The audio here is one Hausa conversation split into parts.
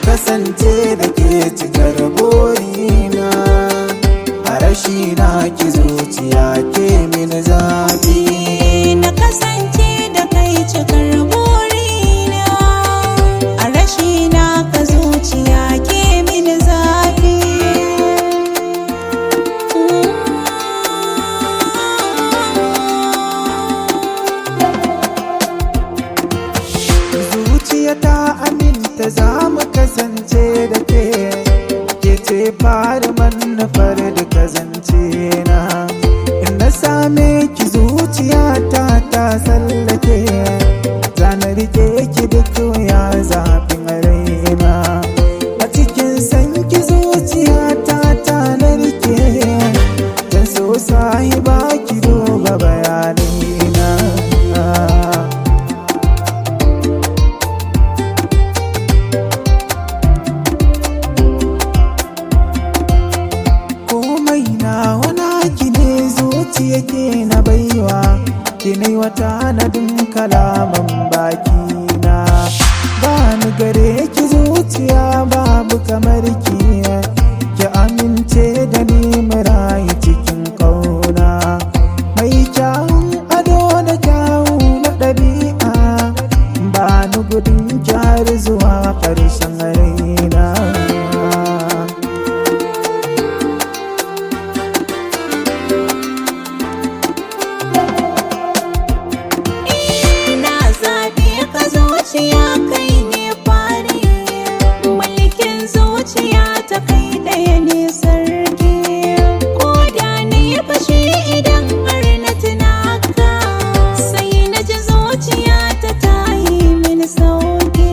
kasance da ke cikar burina, a rashi na ki zuciya ke min zafi. Na kasance da kai cikar burina, a rashi na ka zuciya ke min zafi. Zuciya ta aminta za mu kasance da ke, ke ce fara manufar da kazance na. In na same ki zuciya ta sallake, za na rike ki duk ya zafin raina. A cikin san ki zuciya ta na rike, dan so sahiba ki duba bayanina. Yake na baiwa ki ne wata nadin kalaman baki na, ba ni gare ki zuciya babu kamar ki amince da ni murayi cikin kauna. Mai kyawun ado da kyawu na ɗabi'a, ba ni gudun kyar zuwa ƙarshen raina. Zuciya kai ne fari, mulkin zuciya ta kai ɗaya ne sarki. Ko da ni fashi idan har na tunaka, sai na ji zuciya ta yi mini sauki.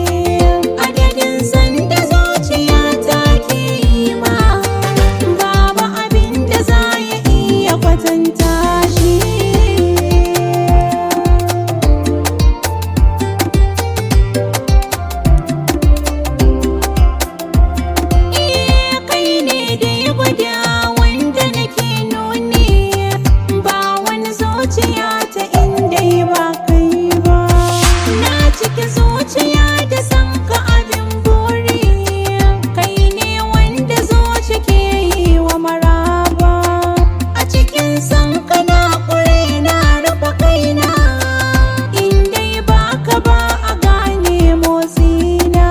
Adadin sanda zuciya ta ke yi ma, babu abin da za ya iya kwatanta shi. Zuciya ta inda ba kai ba, na ciki zuciya da san ka abin buri. Kai ne wanda zuci ke yi wa maraba, a cikin san ka na ƙure na rufe kaina. Inda ba ka ba a gane motsina.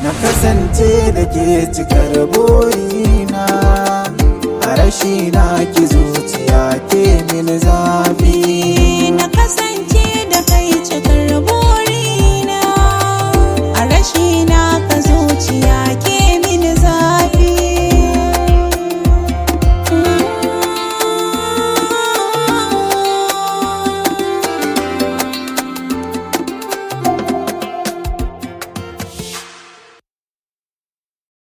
Na kasance da ke cikar burina, a rashi na ki zuciya ke min zafi.